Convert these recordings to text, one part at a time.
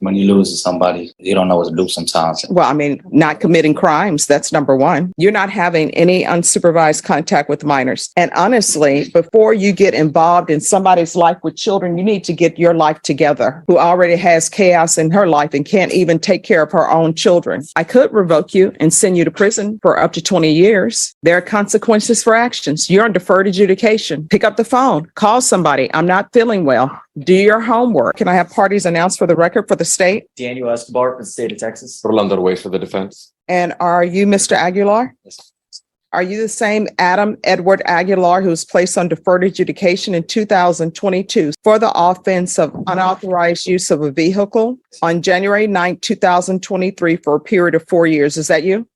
When you lose to somebody, you don't know what to do sometimes. Well, I mean, not committing crimes. That's number one. You're not having any unsupervised contact with minors. And honestly, before you get involved in somebody's life with children, you need to get your life together, who already has chaos in her life and can't even take care of her own children. I could revoke you and send you to prison for up to 20 years. There are consequences for actions. You're on deferred adjudication. Pick up the phone, call somebody. I'm not feeling well. Do your homework. Can I have parties announced for the record for the state? Daniel Escobar for the state of Texas. Rolando Way for the defense. And are you Mr. Aguilar? Yes. Are you the same Adam Edward Aguilar who was placed on deferred adjudication in 2022 for the offense of unauthorized use of a vehicle on January 9th, 2023 for a period of 4 years? Is that you?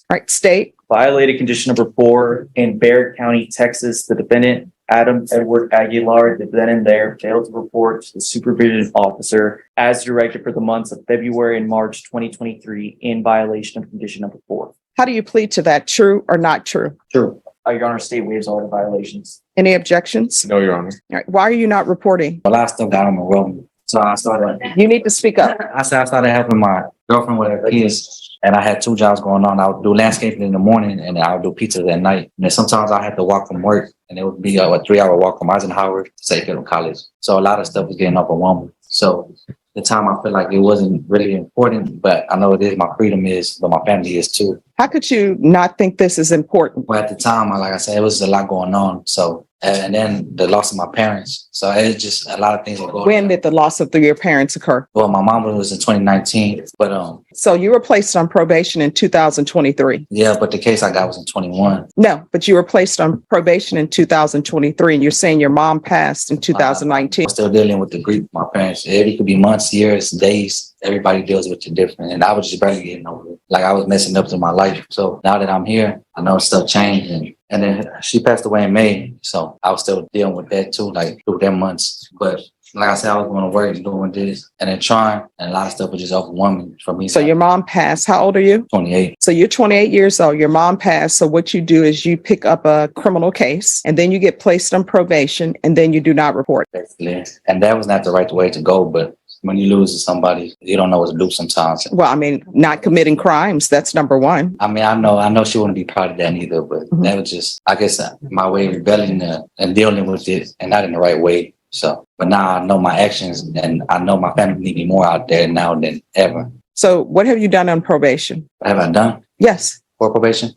All right, state. Violated condition number 4 in Baird County, Texas. The defendant, Adam Edward Aguilar, the defendant there, failed to report to the supervision officer as directed for the months of February and March 2023 in violation of condition number 4. How do you plead to that? True or not true? True. Your Honor, state waives all the violations. Any objections? No, Your Honor. All right. Why are you not reporting? Well, I still got on the road. So I started You need to speak up. I started helping my girlfriend with her kids. And I had 2 jobs going on. I would do landscaping in the morning and I would do pizzas at night. And then sometimes I had to walk from work and it would be a 3-hour walk from Eisenhower to Sacred College. So a lot of stuff was getting overwhelming. So the time I feel like it wasn't really important, but I know it is. My freedom is, but my family is too. How could you not think this is important? Well, at the time, like I said, it was a lot going on. So, and then the loss of my parents. So it's just a lot of things were going on. When did the loss of your parents occur? Well, my mom was in 2019, but So you were placed on probation in 2023. yeah, but the case I got was in 21. No, but you were placed on probation in 2023, and you're saying your mom passed in 2019. I'm still dealing with the grief of my parents. It could be months, years, days. Everybody deals with it different. And I was just barely getting over it. Like I was messing up in my life. So now that I'm here, I know stuff changed. And then she passed away in May. So I was still dealing with that too, like through them months. But like I said, I was going to work and doing this and then trying. And a lot of stuff was just overwhelming for me. So your mom passed. How old are you? 28. So you're 28 years old. Your mom passed. So what you do is you pick up a criminal case and then you get placed on probation and then you do not report. Basically. And that was not the right way to go. But when you lose to somebody, you don't know what to do sometimes. Well, I mean, not committing crimes. That's number one. I mean, I know she wouldn't be proud of that neither, but that was just, I guess, my way of rebelling and dealing with it and not in the right way. So, but now I know my actions and I know my family need me more out there now than ever. So what have you done on probation? What have I done Yes. for probation?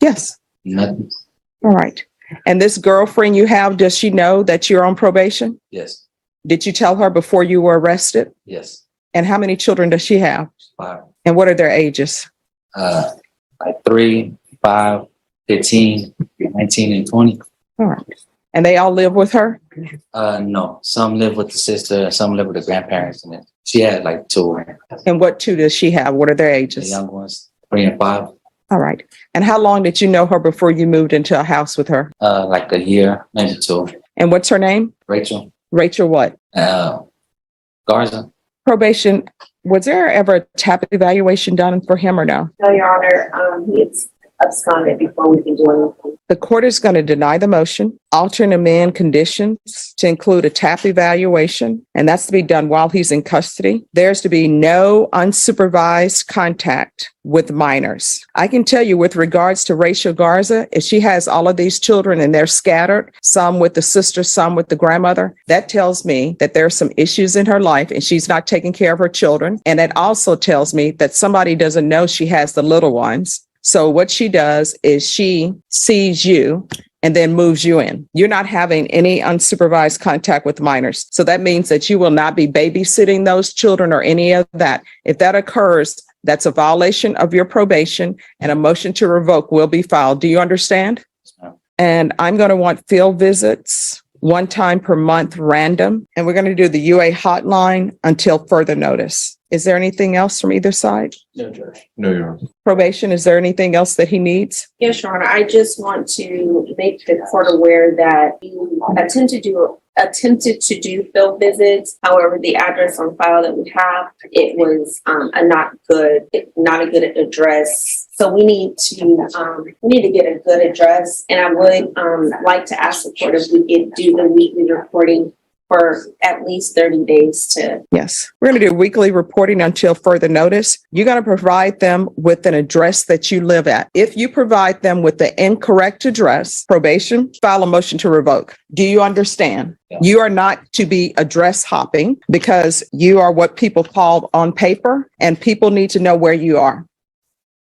Yes. Nothing. All right. And this girlfriend you have, does she know that you're on probation? Yes. Did you tell her before you were arrested? Yes. And how many children does she have? 5. And what are their ages? Like 3, 5, 15, 19, and 20. All right. And they all live with her? No. Some live with the sister, some live with the grandparents, and then she had like 2. And what 2 does she have? What are their The ages? young ones, 3 and 5. All right. And how long did you know her before you moved into a house with her? Like a year, maybe 2. And what's her name? Rachel. Rachel what? Garza. Probation. Was there ever a TAP evaluation done for him or no? No, Your Honor, he's absconded before we can do anything. The court is going to deny the motion, alter and amend conditions to include a TAP evaluation, and that's to be done while he's in custody. There's to be no unsupervised contact with minors. I can tell you with regards to Rachel Garza, if she has all of these children and they're scattered, some with the sister, some with the grandmother, that tells me that there are some issues in her life and she's not taking care of her children. And it also tells me that somebody doesn't know she has the little ones. So what she does is she sees you and then moves you in. You're not having any unsupervised contact with minors. So that means that you will not be babysitting those children or any of that. If that occurs, that's a violation of your probation and a motion to revoke will be filed. Do you understand? And I'm going to want field visits 1 time per month, random. And we're going to do the UA hotline until further notice. Is there anything else from either side? No, Judge. No, Your Honor. Probation, is there anything else that he needs? Yes, Your Honor, I just want to make the court aware that you attempted to do field visits. However, the address on file that we have, it was not a good address. So we need to get a good address. And I would like to ask the court if we could do the weekly reporting for at least 30 days to. Yes. We're going to do weekly reporting until further notice. You're going to provide them with an address that you live at. If you provide them with the incorrect address, probation, file a motion to revoke. Do you understand? Yeah. You are not to be address hopping because you are what people call on paper, and people need to know where you are.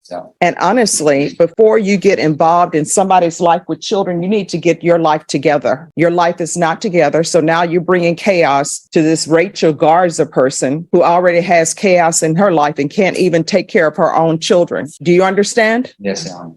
So, And honestly, before you get involved in somebody's life with children, you need to get your life together. Your life is not together. So now you're bringing chaos to this Rachel Garza person who already has chaos in her life and can't even take care of her own children. Do you understand? yes, Your Honor.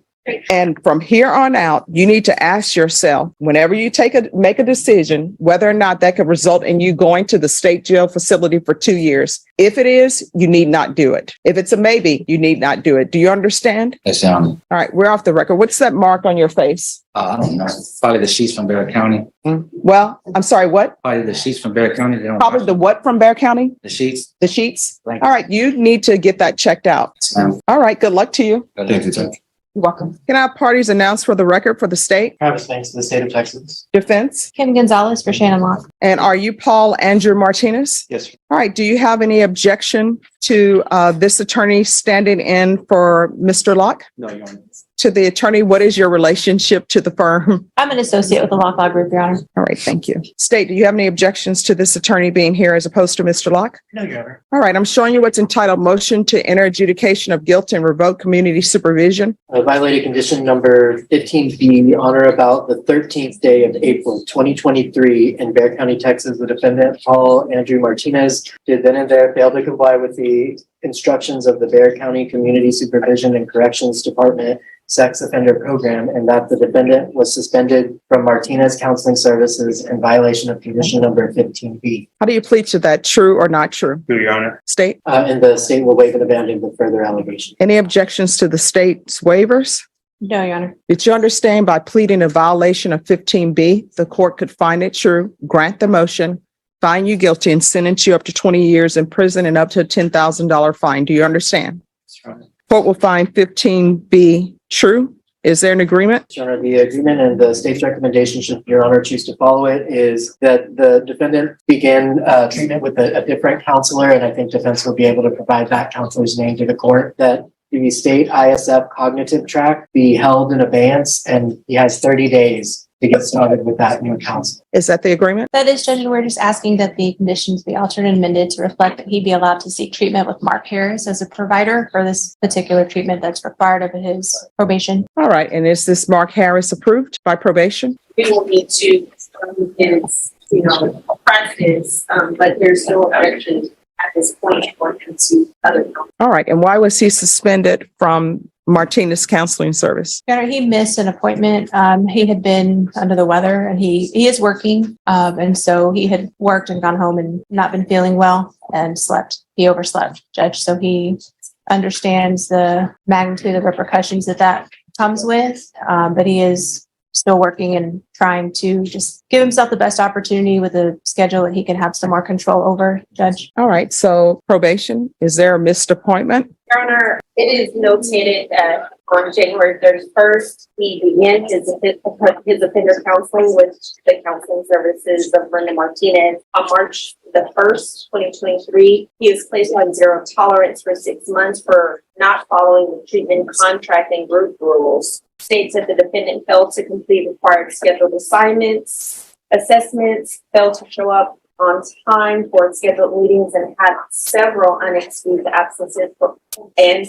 And from here on out, you need to ask yourself, whenever you make a decision, whether or not that could result in you going to the state jail facility for 2 years. If it is, you need not do it. If it's a maybe, you need not do it. Do you understand? Yes, Your Honor. All right, we're off the record. What's that mark on your face? I don't know. Probably the sheets from Bexar County. Well, I'm sorry, what? Probably the sheets from Bexar County. They don't Probably the what from Bexar County? the sheets. The sheets? Thank All right, you need to get that checked out. Yes, ma'am. All right, good luck to you. Thank you, Judge. You're welcome. Can I have parties announced for the record for the state? Travis Banks to the state of Texas. Defense? Kim Gonzalez for Shannon Locke. And are you Paul Andrew Martinez? Yes, sir. All right, do you have any objection to this attorney standing in for Mr. Locke? No, Your Honor. To the attorney, what is your relationship to the firm? I'm an associate with the Locke Law Group, Your Honor. All right, thank you. State, do you have any objections to this attorney being here as opposed to Mr. Locke? No, Your Honor. All right, I'm showing you what's entitled Motion to Enter Adjudication of Guilt and Revoke Community Supervision. Violated condition number 15B on or about the 13th day of April 2023 in Bexar County, Texas. The defendant, Paul Andrew Martinez, did then and there fail to comply with the instructions of the Bexar County Community Supervision and Corrections Department Sex Offender Program, and that the defendant was suspended from Martinez Counseling Services in violation of condition number 15B. How do you plead to that? True or not true? True, Your Honor. State, And the state will waive and abandon the further allegation. any objections to the state's waivers? No, Your Honor. Did you understand by pleading a violation of 15B, the court could find it true, grant the motion, find you guilty, and sentence you up to 20 years in prison and up to a $10,000 fine? Do you understand? Your Honor. Court will find 15B true. Is there an agreement? Your Honor, the agreement and the state's recommendation, should Your Honor choose to follow it, is that the defendant begin treatment with a different counselor, and I think defense will be able to provide that counselor's name to the court, that the state ISF cognitive track be held in abeyance, and he has 30 days to get started with that new counselor. Is that the agreement? That is, Judge, and we're just asking that the conditions be altered and amended to reflect that he be allowed to seek treatment with Mark Harris as a provider for this particular treatment that's required of his probation. All right. And is this Mark Harris approved by probation? We will need to, his, practice, but there's no objection at this point for him to other. All right. And why was he suspended from Martinez Counseling Service? Your Honor, he missed an appointment. He had been under the weather and he is working. And so he had worked and gone home and not been feeling well and slept. He overslept, Judge. So he understands the magnitude of repercussions that comes with, but he is still working and trying to just give himself the best opportunity with a schedule that he can have some more control over, Judge. All right. So probation, is there a missed appointment? Your Honor, it is notated that on January 31st, he began his offender counseling with the counseling services of Brenda Martinez. On March the 1st, 2023, he is placed on zero tolerance for 6 months for not following the treatment contract and group rules. States that the defendant failed to complete required scheduled assignments, assessments, failed to show up on time for scheduled meetings, and had several unexcused absences for him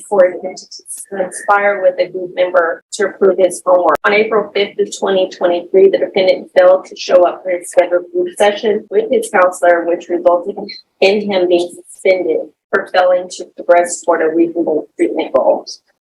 to conspire with a group member to approve his homework. On April 5th of 2023, the defendant failed to show up for his scheduled group session with his counselor, which resulted in him being suspended for failing to progress toward a reasonable treatment goal.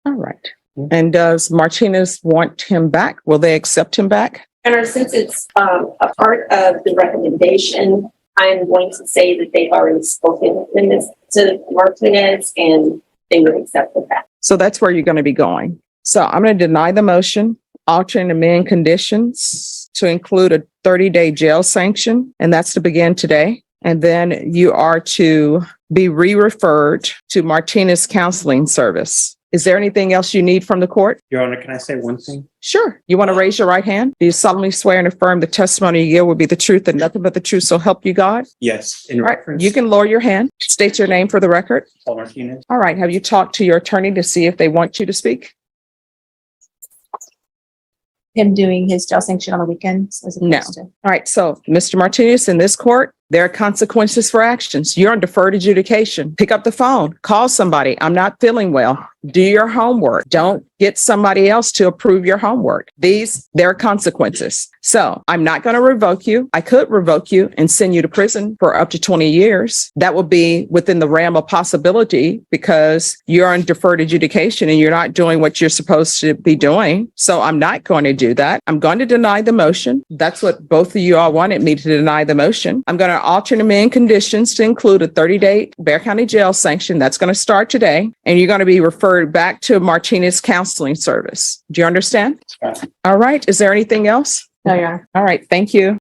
All right. And does Martinez want him back? Will they accept him back? And since it's a part of the recommendation, I'm going to say that they've already spoken to Martinez and they would accept that. So that's where you're going to be going. So I'm going to deny the motion, alter and amend conditions to include a 30-day jail sanction, and that's to begin today. And then you are to be re-referred to Martinez Counseling Service. Is there anything else you need from the court? Your Honor, can I say one thing? Sure. You want to raise your right hand? Do you solemnly swear and affirm the testimony you give will be the truth and nothing but the truth, so help you God? Yes, in All right, reference. you can lower your hand. State your name for the record. Paul Martinez. All right, have you talked to your attorney to see if they want you to speak? Him doing his jail sanction on the weekends as No. opposed to. All right, so Mr. Martinez, in this court, there are consequences for actions. You're on deferred adjudication. Pick up the phone, call somebody. I'm not feeling well. Do your homework. Don't get somebody else to approve your homework. There are consequences. So I'm not going to revoke you. I could revoke you and send you to prison for up to 20 years. That would be within the realm of possibility because you're on deferred adjudication and you're not doing what you're supposed to be doing. So I'm not going to do that. I'm going to deny the motion. That's what both of you all wanted me to deny the motion. I'm going to alter and amend conditions to include a 30-day Bexar County jail sanction. That's going to start today. And you're going to be referred back to Martinez Counseling Service. Do you understand? All right. Is there anything else? No, Your Honor. All right. Thank you.